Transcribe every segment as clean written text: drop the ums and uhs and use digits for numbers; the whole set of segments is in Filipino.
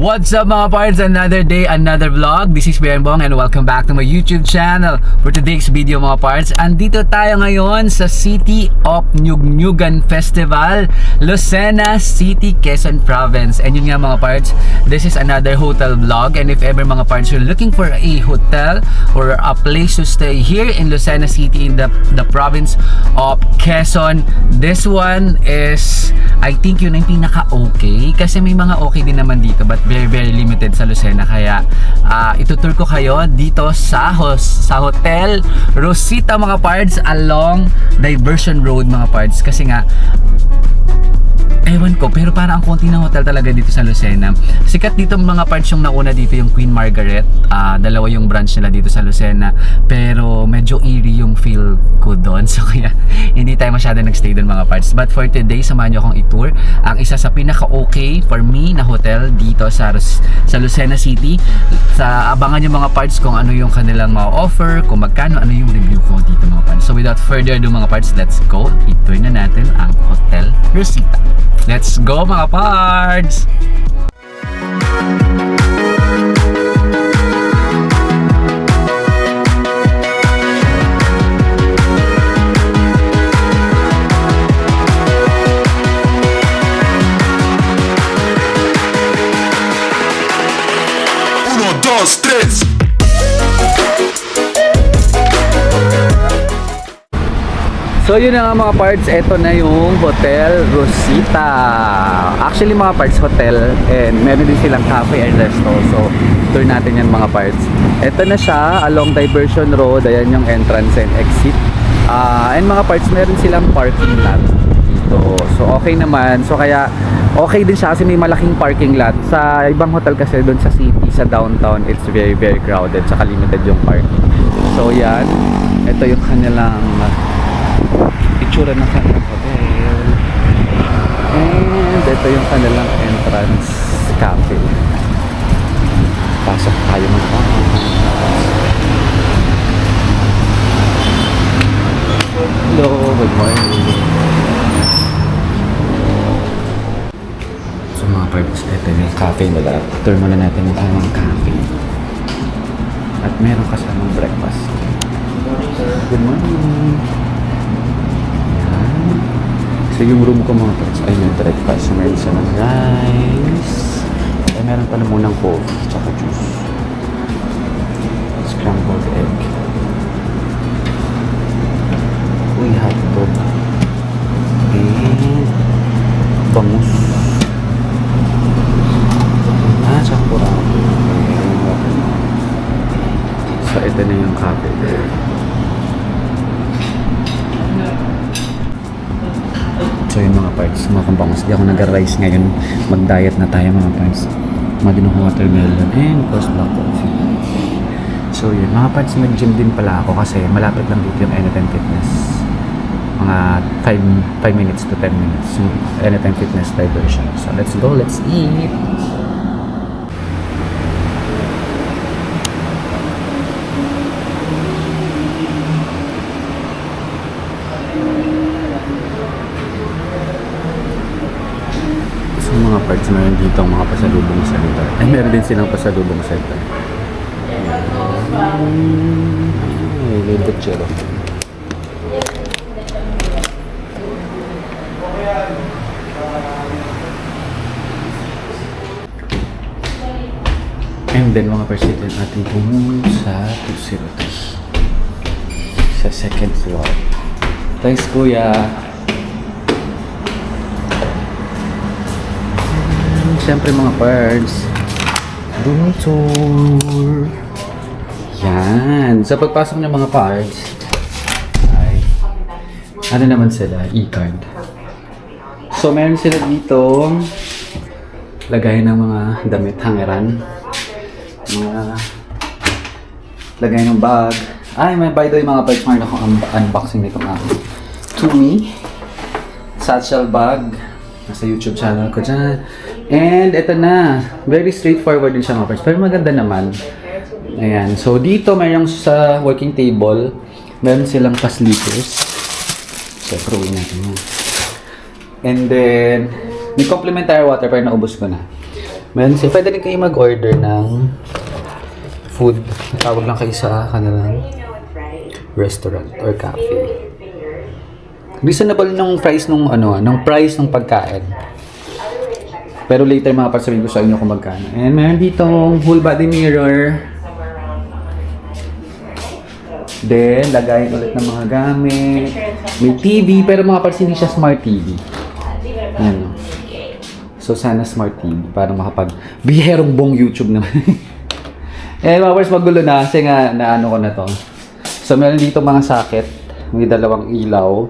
What's up mga parts? Another day, another vlog. This is Bong and welcome back to my YouTube channel. For today's video mga parts, andito tayo ngayon sa City of Nyugnyugan Festival, Lucena City, Quezon Province. And yun nga mga parts, this is another hotel vlog. And if ever mga parts you're looking for a hotel or a place to stay here in Lucena City in the province of Quezon, this one is, I think yun ang pinaka-okay. Kasi may mga okay din naman dito but very limited sa Lucena. Kaya itutur ko kayo dito sa Hotel Rosita mga parts along Diversion Road mga parts. Kasi nga ewan ko, pero parang ang konti ng hotel talaga dito sa Lucena. Sikat dito mga parts yung nauna dito yung Queen Margaret. Dalawa yung branch nila dito sa Lucena. Pero medyo eerie yung feel ko doon. So kaya hindi tayo masyado nagstay doon mga parts. But for today, samahan nyo akong i-tour ang isa sa pinaka-okay for me na hotel dito sa Lucena City. Abangan nyo mga parts kung ano yung kanilang mga offer, kung magkano, ano yung review ko dito mga parts. So without further ado mga parts, let's go. I-tour na natin ang Hotel Rosita. Let's go mga parts! Uno, dos, tres. So yun na nga mga parts, eto na yung Hotel Rosita. Actually mga parts, hotel and meron din silang cafe and resto. So tour natin yan mga parts. Eto na siya along Diversion Road. Ayan yung entrance and exit. And mga parts, meron silang parking lot dito. So okay naman. So kaya okay din siya kasi may malaking parking lot. Sa ibang hotel kasi doon sa city, sa downtown, it's very crowded. Tsaka limited yung parking. So yan, ito yung kanilang itsura ng kanilang hotel. And ito yung kanilang entrance cafe. Pasok tayo mga parts. Hello, good morning. So mga parts, ito yung cafe nila. Tour muna natin yung kanilang cafe. At meron kasamang breakfast. Good morning. So yung room ko mga parts ay may breakfast. Meron siya ng rice. Ay meron pala munang coffee tsaka juice. Scrambled egg. Uy, hotdog. And bangus. Tsaka kurado. So ito na yung cafe. So yun mga parts, mga kampangos. Di ako nag-rice ngayon. Mag-diet na tayo mga parts. Madin akong watermelon and course black coffee. So yun, mga parts, nag-gym din pala ako kasi malapit lang dito yung Anytime Fitness. Mga 5 minutes to 10 minutes yung Anytime Fitness diversion. So let's go, let's eat! Mga parts meron dito ang mga pasalubong center. Ay, meron din silang pasalubong center. Ay, libot chero. And then mga parts dito natin pumunta sa 203 sa second floor. Thanks kuya. Siyempre mga parts, room tour. Yan. Sa pagpasok ng mga parts ay ano naman sila, e-card. So meron sila dito lagay ng mga damit, hangeran, mga lagay ng bag. Ay, may by the way mga parts, meron akong unboxing nitong Tumi satchel bag. Nasa YouTube channel ko dyan. And ito na. Very straightforward din siya mga parts. Pero maganda naman. Ayan. So dito mayroong sa working table. Meron silang pa-slippers. So throwin natin yan. And then may complimentary water pero naubos ko na. Meron siya. Pwede rin kayo mag-order ng food. Tawag lang kayo sa kanilang restaurant or cafe. Reasonable nung price nung price ng pagkain. Pero later mga parts, sabihin ko sa inyo kung magkano. And meron ditong whole body mirror. Then, lagayin ulit ng mga gamit. May TV, pero mga parts, hindi siya smart TV. Ayan, no? So, sana smart TV para makapag-biherong buong YouTube naman. Eh, mga parts, magulo na kasi nga, naano ko na to. So, meron dito mga socket. May dalawang ilaw.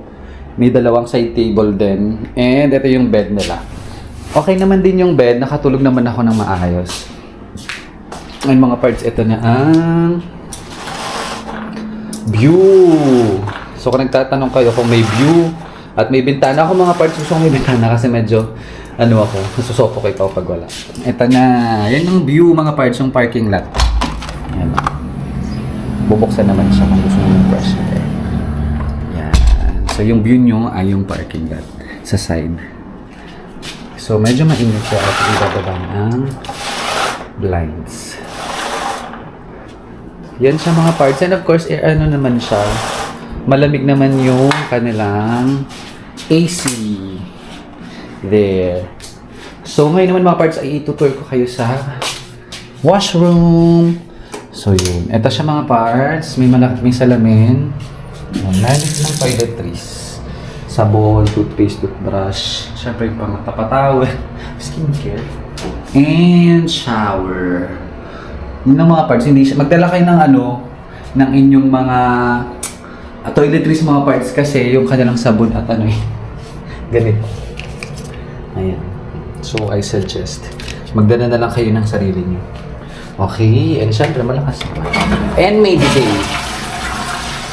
May dalawang side table din. And, ito yung bed nila. Okay naman din yung bed. Nakatulog naman ako ng maayos. Ay, mga parts, ito na ang view. So, kung nagtatanong kayo kung may view at may bintana ako, mga parts, gusto ko may bintana kasi medyo nasusuffocate ako pag wala. Ito na. Yan yung view, mga parts, yung parking lot. Yan. Bubuksan naman siya kung gusto nyo yung brush. Okay. Yan. So, yung view nyo ay yung parking lot sa side. So, medyo mainit siya at ibababa ng blinds. Yan siya mga parts. And of course, naman siya. Malamig naman yung kanilang AC. There. So, ngayon naman mga parts, ay itutur ko kayo sa washroom. So, yun. Ito siya mga parts. May salamin. Meron ng toiletries. Sabon, toothpaste, toothbrush. Siyempre, yung pang-tapatawel. Skincare. And shower. Yun ang mga parts, hindi siya. Magdala kayo ng inyong mga toiletries mga parts kasi yung kanilang sabon at ganito. Ayan. So, I suggest. Magdala na lang kayo ng sarili niyo. Okay. And syempre, malakas pa. And may delay.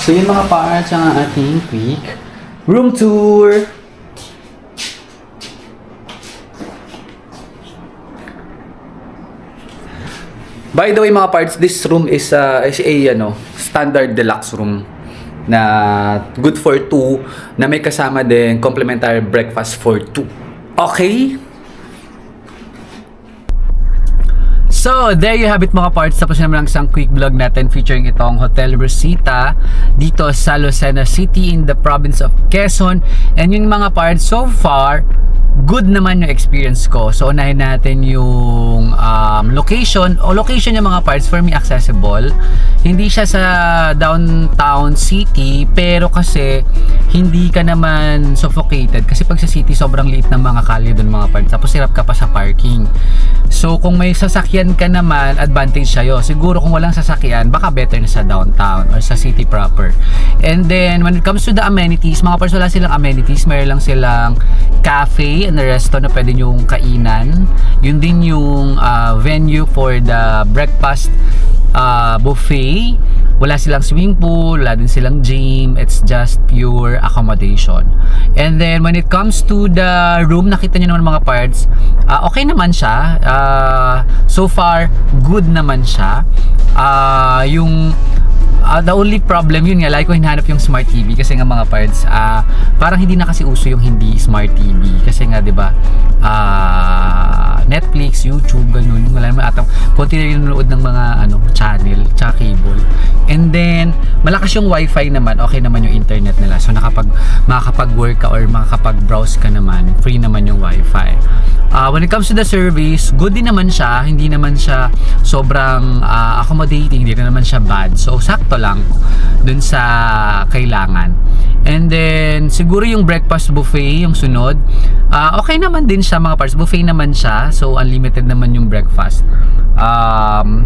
So, yun mga parts ang ating quick room tour. By the way mga parts, this room is a standard deluxe room na good for 2 na may kasama din complimentary breakfast for 2. Okay? So, there you have it mga parts. Tapos naman ang isang quick vlog natin featuring itong Hotel Rosita dito sa Lucena City in the province of Quezon. And yung mga parts, so far, good naman yung experience ko. So, unahin natin yung location. Location yung mga parts, for me, accessible. Hindi siya sa downtown city, pero kasi hindi ka naman suffocated. Kasi pag sa city, sobrang liit ng mga kalye doon mga parts. Tapos, hirap ka pa sa parking. So, kung may sasakyan ka naman, advantage sa'yo. Siguro kung walang sasakyan, baka better na sa downtown or sa city proper. And then, when it comes to the amenities, mga parts, wala silang amenities. Mayroon lang silang cafe and the resto na pwede nyong kainan. Yun din yung venue for the breakfast buffet. Wala silang swimming pool, wala din silang gym. It's just pure accommodation. And then when it comes to the room, nakita nyo naman mga parts, okay naman siya. So far, good naman siya. The only problem, yun nga, like ko hinahanap yung smart TV kasi nga mga parts, parang hindi na kasi uso yung hindi smart TV kasi nga 'di ba, Netflix, YouTube, ganun, wala naman atang konti na nanonood ng mga channel tsaka cable. And then malakas yung wifi naman, okay naman yung internet nila, so makakapag-work ka or makakapag-browse ka naman, free naman yung wifi. When it comes to the service, good din naman siya, hindi naman siya sobrang accommodating, hindi naman siya bad, so sakto lang dun sa kailangan. And then siguro yung breakfast buffet yung sunod, okay naman din siya mga parts, buffet naman siya, so unlimited naman yung breakfast.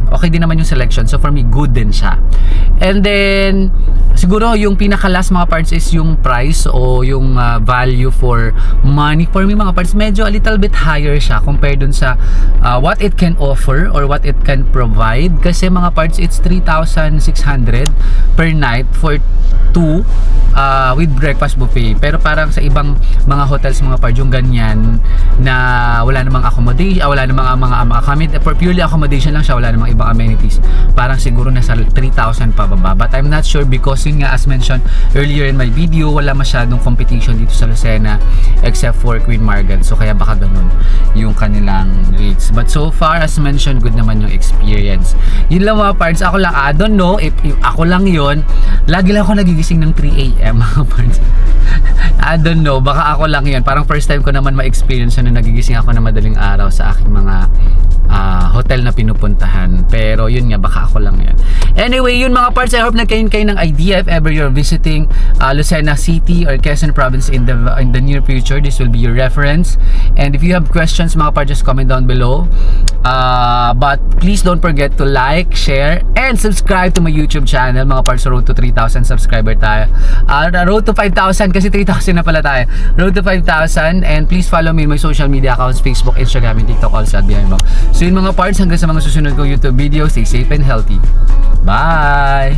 Okay din naman yung selection, so for me good din siya. And then siguro yung pinaka-last mga parts is yung price o yung value for money. For me mga parts, medyo a little bit higher siya compared dun sa what it can offer or what it can provide. Kasi mga parts, it's 3,600 per night for 2 with breakfast buffet. Pero parang sa ibang mga hotels mga parts, yung ganyan na wala namang accommodation, wala namang for purely accommodation lang siya, wala namang ibang amenities, parang siguro nasa 3,000 pababa. But I'm not sure because yun nga, as mentioned earlier in my video, wala masyadong competition dito sa Lucena except for Queen Margan, so kaya baka ganun yung kanilang rates. parts. But so far, as mentioned, good naman yung experience. Yun lang mga parts. Ako lang, I don't know if ako lang yun. Lagi lang ako nagigising ng 3 a.m. mga parts. I don't know, baka ako lang yun. Parang first time ko naman ma-experience na nagigising ako na madaling araw sa aking mga hotel na pinupuntahan. Pero yun nga, baka ako lang yan. Anyway, yun mga parts, I hope nagkaroon kayo ng idea if ever you're visiting Lucena City or Quezon Province in the near future. This will be your reference. And if you have questions mga parts, just comment down below. But please don't forget to like, share, and subscribe to my YouTube channel. Mga parts, road to 3,000 subscriber tayo. Road to 5,000 kasi 3,000 na pala tayo. Road to 5,000. And please follow me in my social media accounts, Facebook, Instagram, and TikTok, also at Behind Bang. So yun mga parts, hanggang sa mga susunod kong YouTube video, stay safe and healthy. Bye!